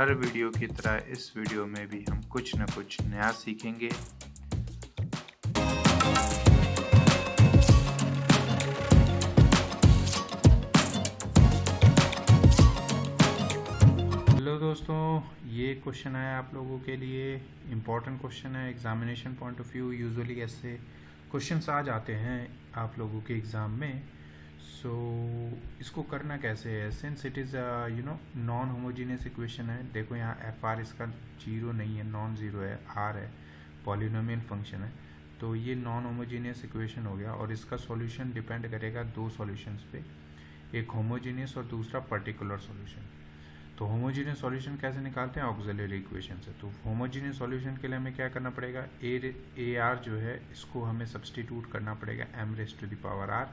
हर video की तरह इस वीडियो में भी हम कुछ न कुछ नया सीखेंगे। हेलो दोस्तों, ये क्वेश्चन है आप लोगों के लिए इम्पोर्टेंट क्वेश्चन है। Examination point of view usually ऐसे क्वेश्चंस आ जाते हैं आप लोगों के एग्ज़ाम में। सो इसको करना कैसे है, since it is non homogeneous equation है। देखो यहाँ एफ आर इसका जीरो नहीं है, नॉन ज़ीरो है, आर है, पॉलिनोमियल फंक्शन है। तो ये नॉन होमोजीनियस इक्वेशन हो गया और इसका सॉल्यूशन डिपेंड करेगा दो सॉल्यूशंस पे, एक होमोजीनियस और दूसरा पर्टिकुलर सॉल्यूशन। तो होमोजीनियस सॉल्यूशन कैसे निकालते हैं, ऑक्सिलरी इक्वेशन से। तो होमोजीनियस सॉल्यूशन के लिए हमें क्या करना पड़ेगा, ए आर जो है इसको हमें सब्सटीट्यूट करना पड़ेगा m raise to the power r.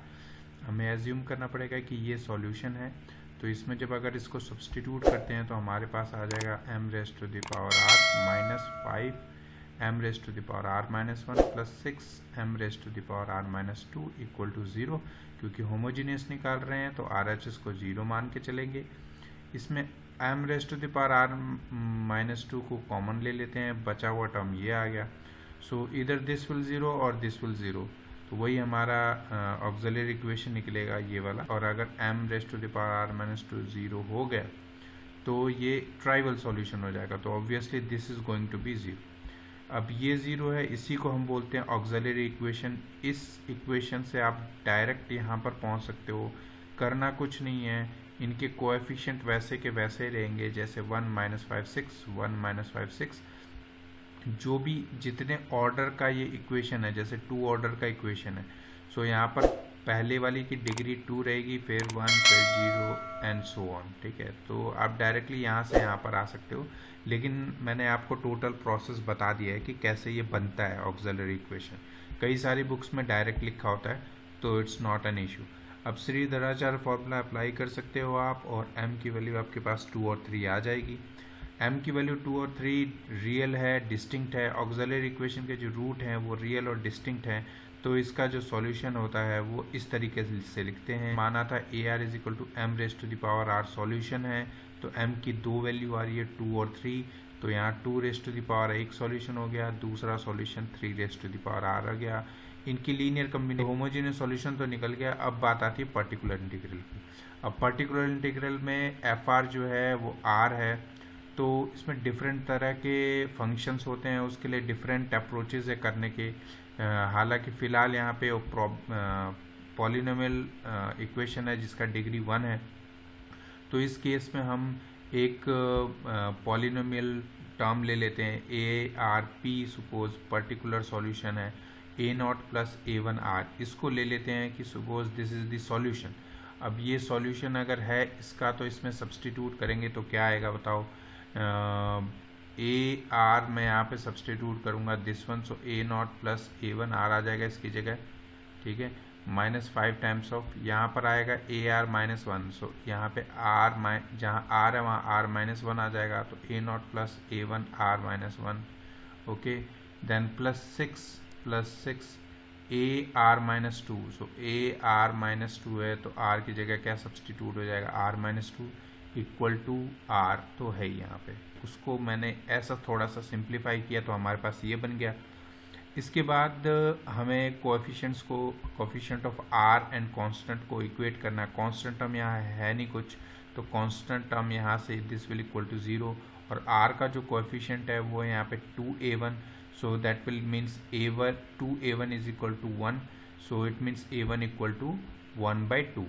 हमें एज्यूम करना पड़ेगा कि ये सॉल्यूशन है, तो इसमें जब अगर इसको सब्सटीट्यूट करते हैं तो हमारे पास आ जाएगा m raise to the power r minus 5 m raise to the power r minus 1 plus 6 m raise to the power r minus 2 equal to 0। क्योंकि होमोजीनियस निकाल रहे हैं तो आर एच एस को 0 मान के चलेंगे। इसमें m raise to the power r minus 2 को कॉमन ले लेते हैं, बचा हुआ टर्म ये आ गया। सो इधर दिस विल 0 और दिस विल 0, तो वही हमारा ऑक्सिलरी इक्वेशन निकलेगा ये वाला। और अगर m raise to the power r minus 2 0 हो गया तो ये ट्राइवल सॉल्यूशन हो जाएगा। तो obviously this is going to be 0। अब ये 0 है, इसी को हम बोलते हैं ऑक्सिलरी इक्वेशन। इस इक्वेशन से आप डायरेक्ट यहाँ पर पहुँच सकते हो, करना कुछ नहीं है। इनके कोएफिशिएंट वैसे के वैसे रहेंगे, जैसे 1 माइनस 5 6 1 माइनस 5 6। जो भी जितने ऑर्डर का ये इक्वेशन है, जैसे 2 ऑर्डर का इक्वेशन है, सो यहाँ पर पहले वाली की डिग्री 2 रहेगी, फिर 1 फिर 0 एंड सो ऑन। ठीक है, तो आप डायरेक्टली यहाँ से यहाँ पर आ सकते हो, लेकिन मैंने आपको टोटल प्रोसेस बता दिया है कि कैसे ये बनता है ऑक्सिलरी इक्वेशन। कई सारी बुक्स में डायरेक्ट लिखा होता है, तो इट्स नॉट एन इशू। अब श्रीधराचार्य फॉर्मूला अप्लाई कर सकते हो आप, और m की वैल्यू आपके पास 2 और 3 आ जाएगी। m की वैल्यू 2 और 3 रियल है, डिस्टिंक्ट है। ऑक्सिलरी इक्वेशन के जो रूट हैं वो रियल और डिस्टिंक्ट हैं, तो इसका जो सॉल्यूशन होता है वो इस तरीके से लिखते हैं। माना था a r is equal to m raise to the power r solution है, तो m की 2 वैल्यू आ रही है 2 और 3, तो यहाँ 2 रेस टू द पावर एक सॉल्यूशन हो गया, दूसरा solution 3 raise to the power R आ गया। इनकी लीनियर कम्बिनेशन, होमोजेनियस सॉल्यूशन तो निकल गया। अब बात आती है पर्टिकुलर इंटीग्रल की। अब पर्टिकुलर इंटीग्रल में एफ आर जो है वो आर है, तो इसमें डिफरेंट तरह के फंक्शंस होते हैं, उसके लिए डिफरेंट अप्रोचेज है करने के। हालांकि फ़िलहाल यहाँ पे पॉलिनोमियल इक्वेशन है जिसका डिग्री 1 है, तो इस केस में हम एक पॉलिनोमियल टर्म ले लेते हैं, A R P. Suppose particular solution है A naught plus A one R, इसको ले लेते हैं कि suppose this is the solution. अब ये सॉल्यूशन अगर है इसका, तो इसमें सब्सटीट्यूट करेंगे तो क्या आएगा बताओ। ए आर मैं यहाँ पे सब्सटीट्यूट करूँगा this one, so A naught plus A one R आ जाएगा इसकी जगह। ठीक है, माइनस 5 टाइम्स ऑफ यहाँ पर आएगा ए आर माइनस 1, सो यहाँ पे आर जहाँ आर है वहाँ आर माइनस 1 आ जाएगा, तो A naught plus A one R minus 1। Okay, then plus 6 A R minus 2, so A R minus 2 है, तो आर की जगह क्या सब्सटीट्यूट हो जाएगा, r minus 2 equal to r, तो है यहाँ पे। उसको मैंने ऐसा थोड़ा सा सिंप्लीफाई किया तो हमारे पास ये बन गया। इसके बाद हमें coefficient of r and constant को इक्वेट करना है। कांस्टेंट टर्म यहाँ है नहीं कुछ, तो कांस्टेंट टर्म यहाँ से दिस विल इक्वल टू 0, और आर का जो कोएफिशिएंट है वो यहाँ पे 2a1, so that will means a1 2a1 is equal to 1, so it means a1 equal to 1/2।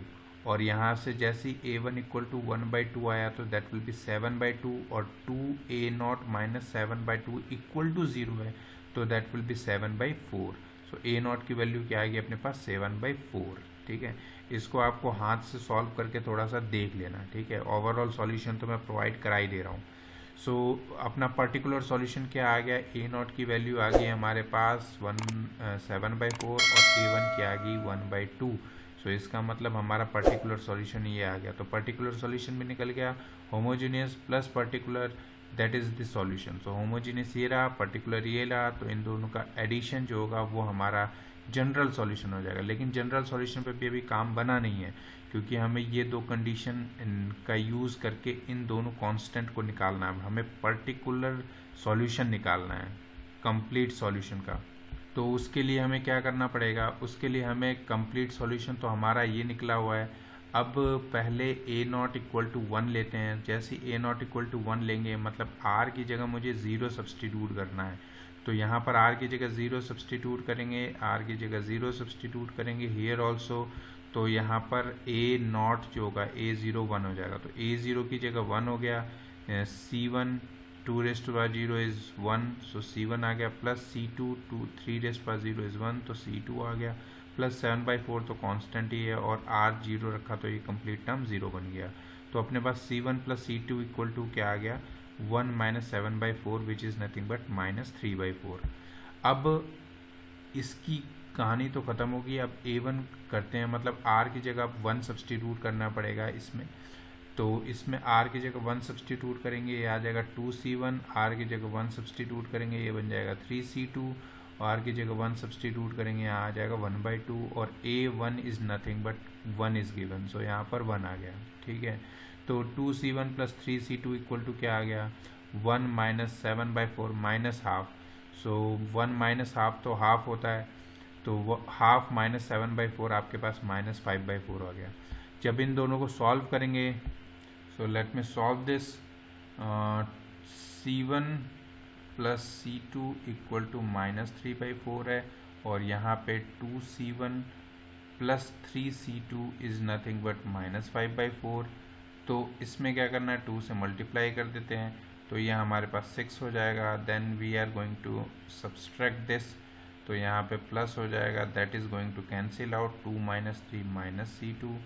और यहाँ से जैसे ही a1 equal to 1/2 आया तो that will be 7/2, और 2a0 minus 7/2 equal to 0 है, तो that will be 7/4। so a0 की वैल्यू क्या आएगी अपने पास, 7/4। ठीक है, इसको आपको हाथ से सॉल्व करके थोड़ा सा देख लेना। ठीक है, ओवरऑल सॉल्यूशन तो मैं प्रोवाइड करा ही दे रहा हूँ। सो अपना पर्टिकुलर सॉल्यूशन क्या आ गया, ए नॉट की वैल्यू आ गई हमारे पास 7/4, और a1 की आ गई 1/2। सो इसका मतलब हमारा पर्टिकुलर सॉल्यूशन ये आ गया। तो पर्टिकुलर सॉल्यूशन भी निकल गया, homogeneous plus particular, that is the solution. So homogeneous ये रहा, पर्टिकुलर ये रहा, तो इन दोनों का एडिशन जो होगा वो हमारा जनरल सॉल्यूशन हो जाएगा। लेकिन जनरल सॉल्यूशन पे भी अभी काम बना नहीं है, क्योंकि हमें ये दो कंडीशन का यूज़ करके इन दोनों कांस्टेंट को निकालना है, हमें पर्टिकुलर सॉल्यूशन निकालना है कंप्लीट सॉल्यूशन का। तो उसके लिए हमें क्या करना पड़ेगा, उसके लिए हमें कंप्लीट सॉल्यूशन तो हमारा ये निकला हुआ है। अब पहले a नॉट इक्वल टू 1 लेते हैं। जैसे a नॉट इक्वल टू 1 लेंगे मतलब r की जगह मुझे 0 सब्सटीट्यूट करना है, तो यहाँ पर r की जगह 0 सब्सटीट्यूट करेंगे, r की जगह 0 सब्सटीट्यूट करेंगे हियर ऑल्सो। तो यहाँ पर a नॉट जो होगा a0 1 हो जाएगा, तो a0 की जगह 1 हो गया। c1 2 raised to power 0 is 1, so c1 आ गया, plus c2 3 rest power 0 is 1, तो c2 आ गया, प्लस 7/4 तो कांस्टेंट ही है और r 0 रखा तो ये कंप्लीट टर्म 0 बन गया। तो अपने पास c1 plus c2 equal to क्या आ गया, 1 minus 7/4 which is nothing but minus 3/4। अब इसकी कहानी तो ख़त्म होगी। अब a1 करते हैं, मतलब r की जगह 1 सब्सटीट्यूट करना पड़ेगा इसमें। तो इसमें r की जगह 1 सब्सटीट्यूट करेंगे, ये आ जाएगा 2c1, r की जगह 1 सब्सटीट्यूट करेंगे, ये बन जाएगा 3c2, r की जगह 1 सब्सटीट्यूट करेंगे, यहाँ आ जाएगा 1/2, और a1 is nothing but 1 is given, सो यहाँ पर 1 आ गया। ठीक है, तो 2c1 plus 3c2 equal to क्या आ गया, 1 माइनस 7/4 माइनस हाफ, सो 1 माइनस हाफ तो हाफ होता है, तो हाफ माइनस 7/4 आपके पास माइनस 5/4 आ गया। जब इन दोनों को सॉल्व करेंगे, so let me solve this, c1 plus c2 equal to minus 3/4 है, और यहाँ पे 2c1 plus 3c2 is nothing but minus 5/4। तो इसमें क्या करना है, 2 से मल्टीप्लाई कर देते हैं, तो ये हमारे पास 6 हो जाएगा। Then we are going to subtract this, तो यहाँ पे प्लस हो जाएगा, that is going to cancel out, 2 minus 3 minus c2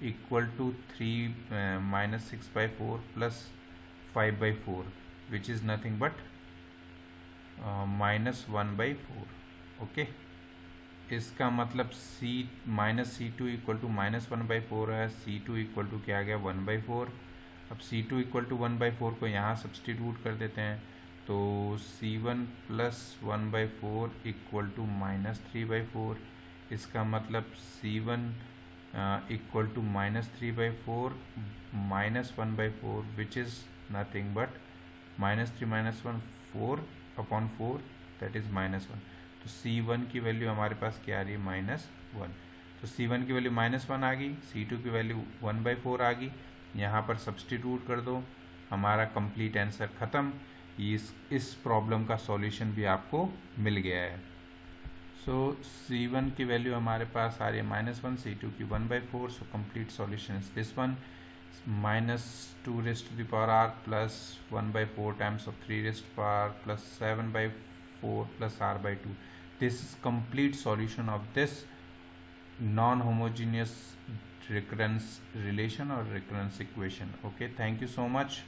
equal to 3 minus 6/4 plus 5/4 which is nothing but minus 1/4। Okay, इसका मतलब c minus c2 equal to minus 1/4 है, c2 equal to क्या आ गया 1/4। अब c2 इक्वल टू 1/4 को यहाँ substitute कर देते हैं, तो c1 plus 1/4 equal to minus 3/4। इसका मतलब c1 equal to minus 3/4 minus 1/4 which is nothing but minus 3 minus 1 4/4 that is minus 1। तो c1 की वैल्यू हमारे पास क्या आ रही है, -1। तो c1 की वैल्यू -1 आ गई, c2 की वैल्यू 1/4 आ गई, यहाँ पर सब्सटीट्यूट कर दो, हमारा कंप्लीट आंसर ख़त्म। इस प्रॉब्लम का सॉल्यूशन भी आपको मिल गया है। सो c1 की वैल्यू हमारे पास आ रही है -1, c2 की 1/4, so complete solution is this one, -2 raised to the power r plus 1/4 times of 3 raised to power r plus 7/4 plus r/2. This is complete solution of this non-homogeneous recurrence relation or recurrence equation. Okay, thank you so much.